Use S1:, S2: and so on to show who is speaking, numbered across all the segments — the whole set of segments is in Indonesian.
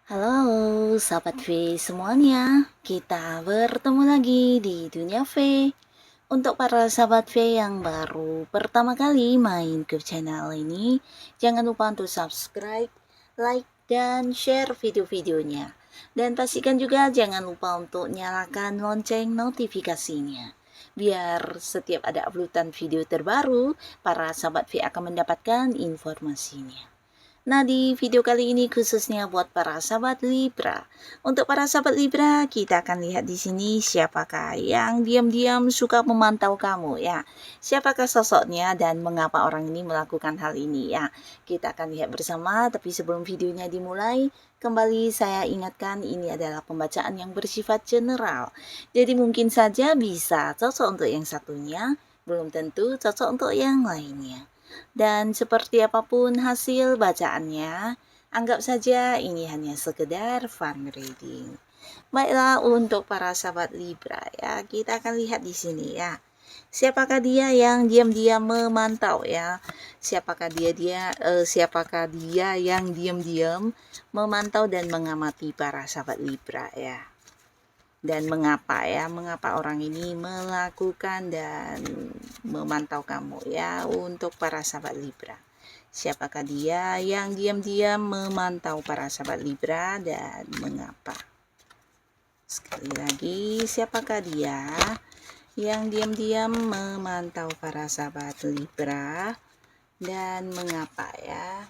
S1: Halo, sahabat V semuanya. Kita bertemu lagi di Dunia V. Untuk para sahabat V yang baru pertama kali main ke channel ini, jangan lupa untuk subscribe, like, dan share video-videonya. Dan pastikan juga jangan lupa untuk nyalakan lonceng notifikasinya. Biar setiap ada uploadan video terbaru, para sahabat V akan mendapatkan informasinya. Nah, di video kali ini khususnya buat para sahabat Libra. Untuk para sahabat Libra, kita akan lihat di sini siapakah yang diam-diam suka memantau kamu ya. Siapakah sosoknya dan mengapa orang ini melakukan hal ini ya. Kita akan lihat bersama, tapi sebelum videonya dimulai, kembali saya ingatkan ini adalah pembacaan yang bersifat general. Jadi mungkin saja bisa cocok untuk yang satunya, belum tentu cocok untuk yang lainnya. Dan seperti apapun hasil bacaannya, anggap saja ini hanya sekedar fun reading. Baiklah, untuk para sahabat Libra ya, kita akan lihat di sini ya. Siapakah dia yang diam-diam memantau ya? Siapakah dia yang diam-diam memantau dan mengamati para sahabat Libra ya? Dan mengapa orang ini melakukan dan memantau kamu ya. Untuk para sahabat Libra, siapakah dia yang diam-diam memantau para sahabat Libra dan mengapa? Sekali lagi, siapakah dia yang diam-diam memantau para sahabat Libra dan mengapa ya?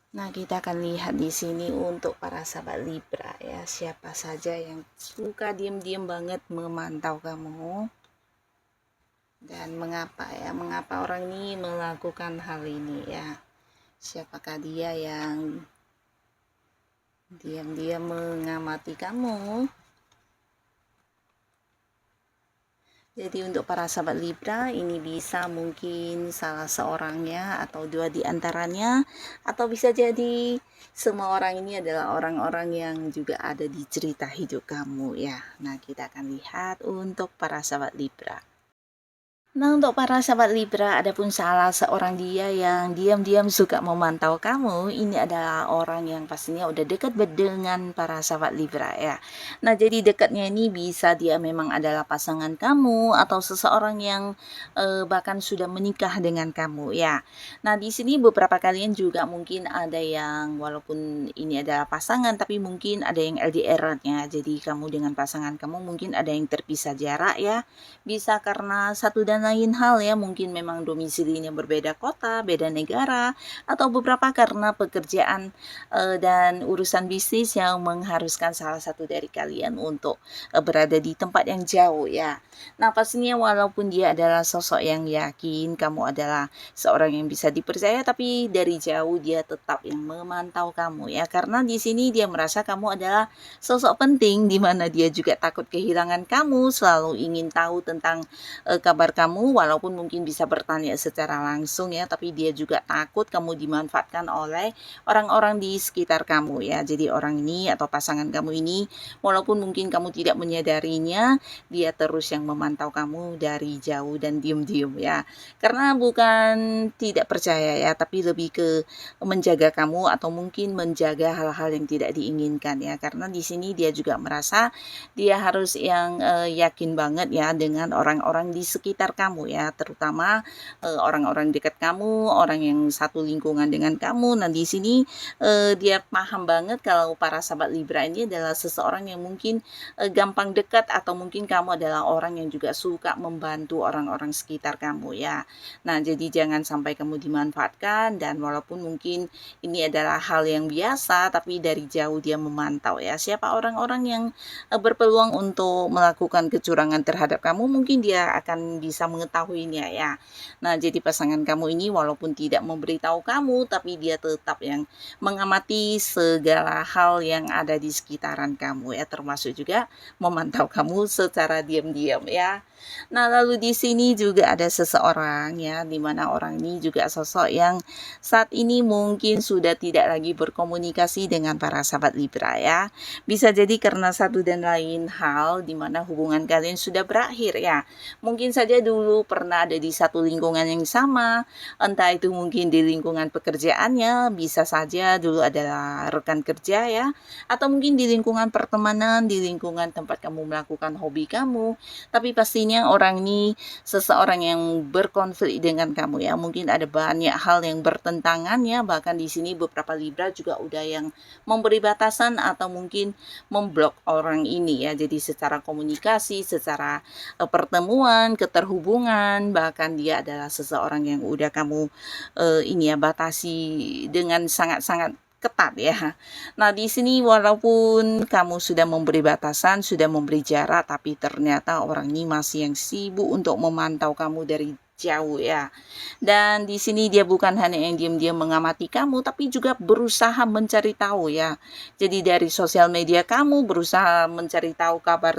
S1: Nah, kita akan lihat di sini untuk para sahabat Libra ya, siapa saja yang suka diam-diam banget memantau kamu dan mengapa ya, mengapa orang ini melakukan hal ini ya. Siapakah dia yang diam-diam mengamati kamu? Jadi untuk para sahabat Libra, ini bisa mungkin salah seorangnya atau dua di antaranya, atau bisa jadi semua orang ini adalah orang-orang yang juga ada di cerita hidup kamu ya. Nah, kita akan lihat untuk para sahabat Libra. Nah, untuk para sahabat Libra, adapun salah seorang dia yang diam-diam suka memantau kamu, ini adalah orang yang pastinya udah dekat dengan para sahabat Libra ya. Nah, jadi dekatnya ini bisa dia memang adalah pasangan kamu atau seseorang yang bahkan sudah menikah dengan kamu ya. Nah, di sini beberapa kalian juga mungkin ada yang walaupun ini adalah pasangan, tapi mungkin ada yang LDR-nya. Jadi kamu dengan pasangan kamu mungkin ada yang terpisah jarak ya. Bisa karena satu dan lain hal ya, mungkin memang domisilinya berbeda kota, beda negara, atau beberapa karena pekerjaan dan urusan bisnis yang mengharuskan salah satu dari kalian untuk berada di tempat yang jauh ya. Nah, pastinya walaupun dia adalah sosok yang yakin kamu adalah seorang yang bisa dipercaya, tapi dari jauh dia tetap yang memantau kamu ya, karena di sini dia merasa kamu adalah sosok penting, di mana dia juga takut kehilangan kamu, selalu ingin tahu tentang kabar kamu, walaupun mungkin bisa bertanya secara langsung ya, tapi dia juga takut kamu dimanfaatkan oleh orang-orang di sekitar kamu ya. Jadi orang ini atau pasangan kamu ini, walaupun mungkin kamu tidak menyadarinya, dia terus yang memantau kamu dari jauh dan diem-diem ya. Karena bukan tidak percaya ya, tapi lebih ke menjaga kamu atau mungkin menjaga hal-hal yang tidak diinginkan ya. Karena di sini dia juga merasa dia harus yang yakin banget ya dengan orang-orang di sekitar kamu ya, terutama orang-orang dekat kamu, orang yang satu lingkungan dengan kamu. Nah, di sini dia paham banget kalau para sahabat Libra ini adalah seseorang yang mungkin gampang dekat, atau mungkin kamu adalah orang yang juga suka membantu orang-orang sekitar kamu ya. Nah, jadi jangan sampai kamu dimanfaatkan, dan walaupun mungkin ini adalah hal yang biasa, tapi dari jauh dia memantau ya, siapa orang-orang yang berpeluang untuk melakukan kecurangan terhadap kamu, mungkin dia akan bisa mengetahuinya ya. Nah, jadi pasangan kamu ini walaupun tidak memberitahu kamu, tapi dia tetap yang mengamati segala hal yang ada di sekitaran kamu ya, termasuk juga memantau kamu secara diam-diam ya. Nah, lalu di sini juga ada seseorang ya, di mana orang ini juga sosok yang saat ini mungkin sudah tidak lagi berkomunikasi dengan para sahabat Libra ya. Bisa jadi karena satu dan lain hal di mana hubungan kalian sudah berakhir ya. Mungkin saja dulu pernah ada di satu lingkungan yang sama, entah itu mungkin di lingkungan pekerjaannya, bisa saja dulu adalah rekan kerja ya, atau mungkin di lingkungan pertemanan, di lingkungan tempat kamu melakukan hobi kamu. Tapi pastinya orang ini seseorang yang berkonflik dengan kamu ya. Mungkin ada banyak hal yang bertentangan ya, bahkan di sini beberapa Libra juga udah yang memberi batasan atau mungkin memblok orang ini ya. Jadi secara komunikasi, secara pertemuan, keterhubungan, bahkan dia adalah seseorang yang udah kamu ini ya batasi dengan sangat-sangat ketat ya. Nah, di sini walaupun kamu sudah memberi batasan, sudah memberi jarak, tapi ternyata orang ini masih yang sibuk untuk memantau kamu dari jauh ya. Dan di sini dia bukan hanya yang diam-diam mengamati kamu, tapi juga berusaha mencari tahu ya. Jadi dari sosial media kamu berusaha mencari tahu kabar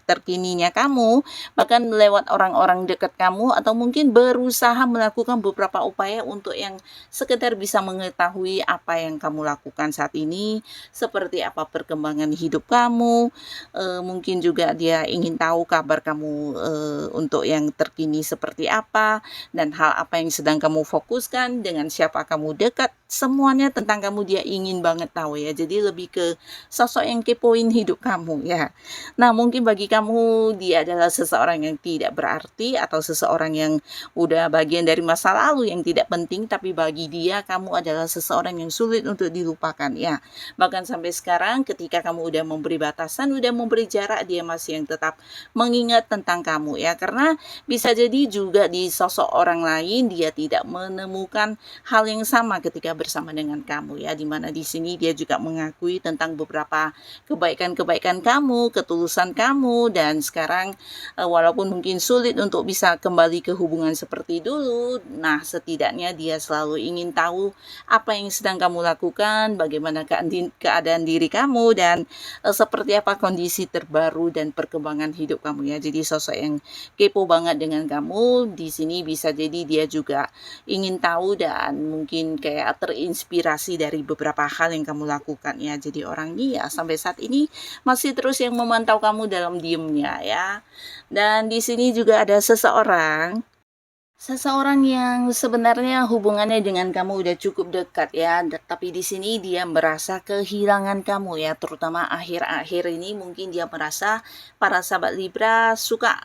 S1: terkininya kamu, bahkan lewat orang-orang dekat kamu, atau mungkin berusaha melakukan beberapa upaya untuk yang sekedar bisa mengetahui apa yang kamu lakukan saat ini, seperti apa perkembangan hidup kamu. Mungkin juga dia ingin tahu kabar kamu untuk yang terkini seperti apa, dan hal apa yang sedang kamu fokuskan, dengan siapa kamu dekat, semuanya tentang kamu dia ingin banget tahu ya. Jadi lebih ke sosok yang kepoin hidup kamu ya. Nah, mungkin bagi kamu dia adalah seseorang yang tidak berarti, atau seseorang yang udah bagian dari masa lalu yang tidak penting, tapi bagi dia kamu adalah seseorang yang sulit untuk dilupakan ya. Bahkan sampai sekarang ketika kamu udah memberi batasan, udah memberi jarak, dia masih yang tetap mengingat tentang kamu ya. Karena bisa jadi juga di sosok orang lain dia tidak menemukan hal yang sama ketika bersama dengan kamu ya, dimana di sini dia juga mengakui tentang beberapa kebaikan-kebaikan kamu, ketulusan kamu, dan sekarang walaupun mungkin sulit untuk bisa kembali ke hubungan seperti dulu, nah setidaknya dia selalu ingin tahu apa yang sedang kamu lakukan, bagaimana keadaan diri kamu, dan seperti apa kondisi terbaru dan perkembangan hidup kamu ya. Jadi sosok yang kepo banget dengan kamu. Di sini bisa jadi dia juga ingin tahu dan mungkin kayak terinspirasi dari beberapa hal yang kamu lakukan ya. Jadi orang ini ya sampai saat ini masih terus yang memantau kamu dalam diemnya ya. Dan di sini juga ada Seseorang yang sebenarnya hubungannya dengan kamu udah cukup dekat ya, tapi di sini dia merasa kehilangan kamu ya, terutama akhir-akhir ini mungkin dia merasa para sahabat Libra suka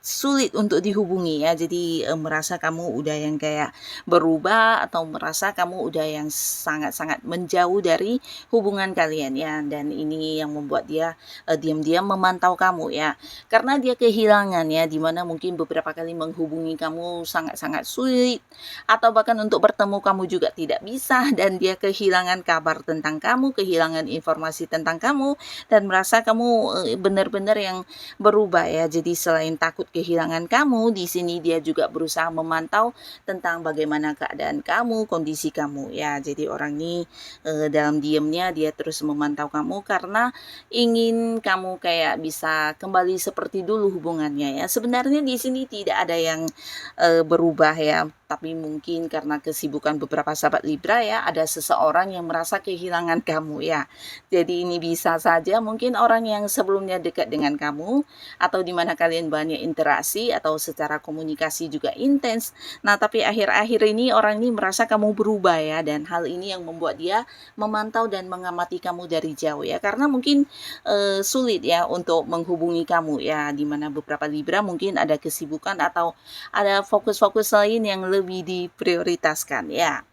S1: sulit untuk dihubungi ya. Jadi merasa kamu udah yang kayak berubah, atau merasa kamu udah yang sangat-sangat menjauh dari hubungan kalian ya, dan ini yang membuat dia diam-diam memantau kamu ya. Karena dia kehilangan ya, dimana mungkin beberapa kali menghubungi kamu sangat-sangat sulit, atau bahkan untuk bertemu kamu juga tidak bisa, dan dia kehilangan kabar tentang kamu, kehilangan informasi tentang kamu, dan merasa kamu benar-benar yang berubah ya. Jadi selain takut kehilangan kamu, di sini dia juga berusaha memantau tentang bagaimana keadaan kamu, kondisi kamu ya. Jadi orang ini dalam diamnya dia terus memantau kamu karena ingin kamu kayak bisa kembali seperti dulu hubungannya ya. Sebenarnya di sini tidak ada yang berubah ya, tapi mungkin karena kesibukan beberapa sahabat Libra ya, ada seseorang yang merasa kehilangan kamu ya. Jadi ini bisa saja mungkin orang yang sebelumnya dekat dengan kamu, atau dimana kalian banyak interaksi atau secara komunikasi juga intens. Nah, tapi akhir-akhir ini orang ini merasa kamu berubah ya, dan hal ini yang membuat dia memantau dan mengamati kamu dari jauh ya, karena mungkin sulit ya untuk menghubungi kamu ya, dimana beberapa Libra mungkin ada kesibukan atau ada fokus-fokus lain yang lebih diprioritaskan ya.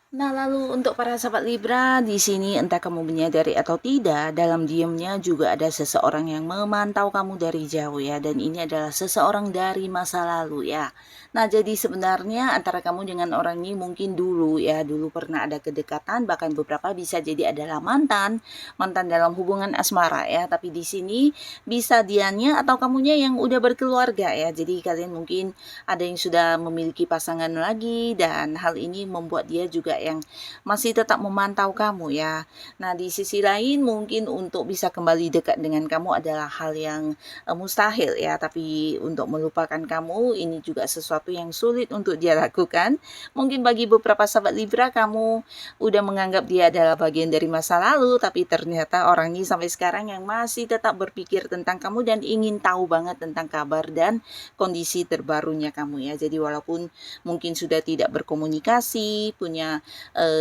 S1: Nah, lalu untuk para sahabat Libra, di sini entah kamu menyadari atau tidak, dalam diamnya juga ada seseorang yang memantau kamu dari jauh ya, dan ini adalah seseorang dari masa lalu ya. Nah, jadi sebenarnya antara kamu dengan orang ini mungkin dulu ya, dulu pernah ada kedekatan, bahkan beberapa bisa jadi adalah mantan, mantan dalam hubungan asmara ya, tapi di sini bisa dianya atau kamunya yang udah berkeluarga ya. Jadi kalian mungkin ada yang sudah memiliki pasangan lagi dan hal ini membuat dia juga yang masih tetap memantau kamu ya. Nah, di sisi lain mungkin untuk bisa kembali dekat dengan kamu adalah hal yang mustahil ya, tapi untuk melupakan kamu ini juga sesuatu yang sulit untuk dia lakukan. Mungkin bagi beberapa sahabat Libra kamu udah menganggap dia adalah bagian dari masa lalu, tapi ternyata orang ini sampai sekarang yang masih tetap berpikir tentang kamu dan ingin tahu banget tentang kabar dan kondisi terbarunya kamu ya. Jadi walaupun mungkin sudah tidak berkomunikasi, punya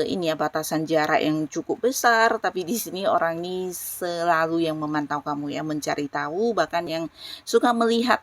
S1: ini ya batasan jarak yang cukup besar, tapi di sini orang ini selalu yang memantau kamu ya, mencari tahu, bahkan yang suka melihat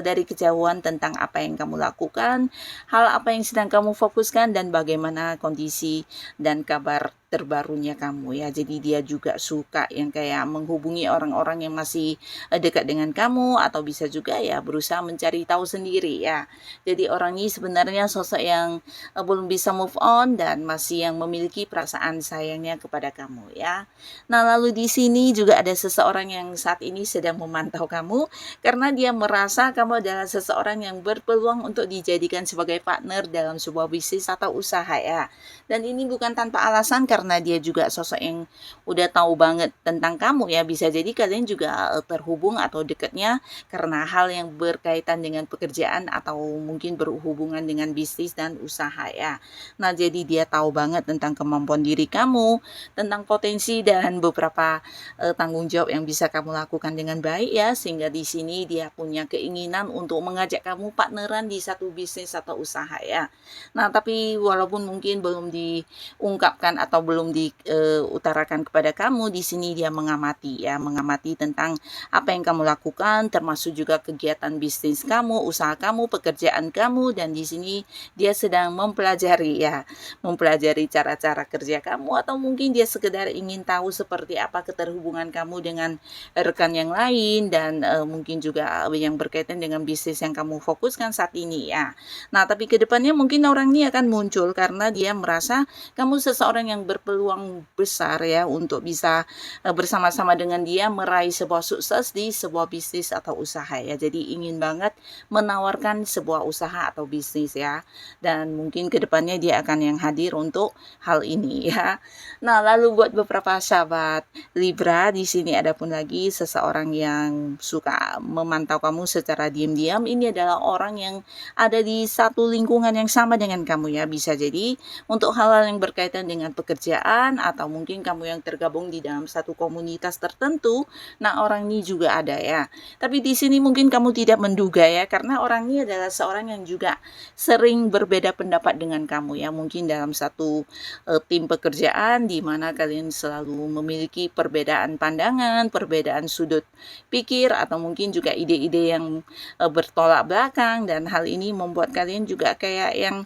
S1: dari kejauhan tentang apa yang kamu lakukan, hal apa yang sedang kamu fokuskan dan bagaimana kondisi dan kabar terbarunya kamu ya. Jadi dia juga suka yang kayak menghubungi orang-orang yang masih dekat dengan kamu, atau bisa juga ya berusaha mencari tahu sendiri ya. Jadi orang ini sebenarnya sosok yang belum bisa move on dan masih yang memiliki perasaan sayangnya kepada kamu ya. Nah, lalu di sini juga ada seseorang yang saat ini sedang memantau kamu karena dia merasa kamu adalah seseorang yang berpeluang untuk dijadikan sebagai partner dalam sebuah bisnis atau usaha ya. Dan ini bukan tanpa alasan karena dia juga sosok yang udah tahu banget tentang kamu ya. Bisa jadi kalian juga terhubung atau dekatnya karena hal yang berkaitan dengan pekerjaan atau mungkin berhubungan dengan bisnis dan usaha ya. Nah, jadi dia tahu banget tentang kemampuan diri kamu, tentang potensi dan beberapa tanggung jawab yang bisa kamu lakukan dengan baik ya, sehingga di sini dia punya keinginan untuk mengajak kamu partneran di satu bisnis atau usaha ya. Nah, tapi walaupun mungkin belum diungkapkan atau belum diutarakan kepada kamu, di sini dia mengamati ya, mengamati tentang apa yang kamu lakukan, termasuk juga kegiatan bisnis kamu, usaha kamu, pekerjaan kamu, dan di sini dia sedang mempelajari ya, mempelajari cara-cara kerja kamu, atau mungkin dia sekedar ingin tahu seperti apa keterhubungan kamu dengan rekan yang lain dan mungkin juga yang berkaitan dengan bisnis yang kamu fokuskan saat ini ya. Nah, tapi kedepannya mungkin orang ini akan muncul karena dia merasa kamu seseorang yang berpeluang besar ya untuk bisa bersama-sama dengan dia meraih sebuah sukses di sebuah bisnis atau usaha ya. Jadi ingin banget menawarkan sebuah usaha atau bisnis ya. Dan mungkin kedepannya dia akan yang hadir untuk hal ini ya. Nah, lalu buat beberapa sahabat Libra, di sini ada pun lagi seseorang yang suka memantau kamu secara diam-diam. Ini adalah orang yang ada di satu lingkungan yang sama dengan kamu ya. Bisa jadi untuk hal-hal yang berkaitan dengan pekerjaan atau mungkin kamu yang tergabung di dalam satu komunitas tertentu. Nah, orang ini juga ada ya. Tapi di sini mungkin kamu tidak menduga ya, karena orang ini adalah seorang yang juga sering berbeda pendapat dengan kamu ya. Mungkin dalam satu tim pekerjaan di mana kalian selalu memiliki perbedaan pandangan, perbedaan sudut pikir, atau mungkin juga ide-ide yang bertolak belakang, dan hal ini membuat kalian juga kayak yang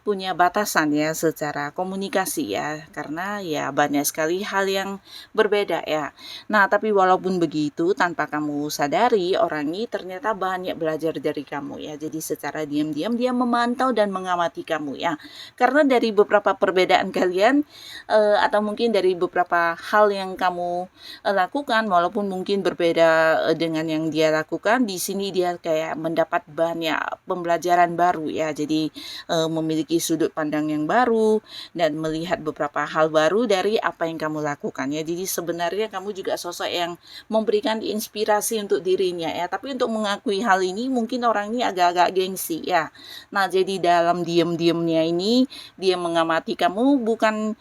S1: punya batasan ya secara komunikasi ya, karena ya banyak sekali hal yang berbeda ya. Nah, tapi walaupun begitu, tanpa kamu sadari, orang ini ternyata banyak belajar dari kamu ya. Jadi secara diam-diam dia memantau dan mengamati kamu ya. Karena dari beberapa perbedaan kalian atau mungkin dari beberapa hal yang kamu lakukan, walaupun mungkin berbeda dengan yang dia lakukan, di sini dia kayak mendapat banyak pembelajaran baru ya. Jadi memiliki sudut pandang yang baru dan melihat beberapa hal baru dari apa yang kamu lakukan ya. Jadi sebenarnya kamu juga sosok yang memberikan inspirasi untuk dirinya ya. Tapi untuk mengakui hal ini mungkin orang ini agak-agak gengsi ya. Nah, jadi dalam diam-diamnya ini dia mengamati kamu bukan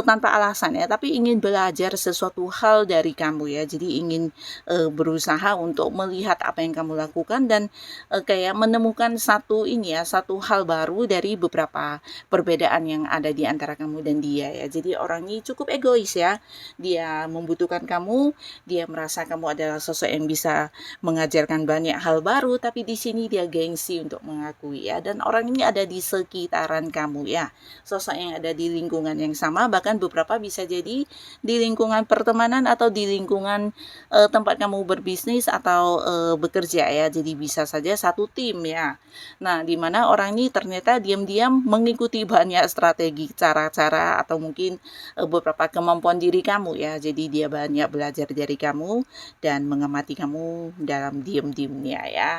S1: tanpa alasan ya, tapi ingin belajar sesuatu hal dari kamu ya. Jadi ingin berusaha untuk melihat apa yang kamu lakukan dan kayak menemukan satu hal baru dari beberapa perbedaan yang ada di antara kamu dan dengan dia ya. Jadi orang ini cukup egois ya. Dia membutuhkan kamu, dia merasa kamu adalah sosok yang bisa mengajarkan banyak hal baru, tapi di sini dia gengsi untuk mengakui ya. Dan orang ini ada di sekitaran kamu ya. Sosok yang ada di lingkungan yang sama, bahkan beberapa bisa jadi di lingkungan pertemanan atau di lingkungan tempat kamu berbisnis atau bekerja ya. Jadi bisa saja satu tim ya. Nah, di mana orang ini ternyata diam-diam mengikuti banyak strategi, cara-cara atau mungkin beberapa kemampuan diri kamu ya. Jadi dia banyak belajar dari kamu dan mengamati kamu dalam diam-diamnya ya.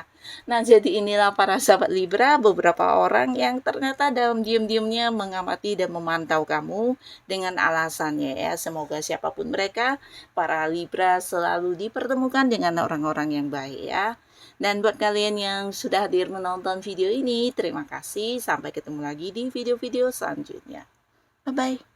S1: Nah, jadi inilah para sahabat Libra, beberapa orang yang ternyata dalam diam-diamnya mengamati dan memantau kamu dengan alasannya ya. Semoga siapapun mereka, para Libra selalu dipertemukan dengan orang-orang yang baik ya. Dan buat kalian yang sudah hadir menonton video ini, terima kasih. Sampai ketemu lagi di video-video selanjutnya. Bye-bye.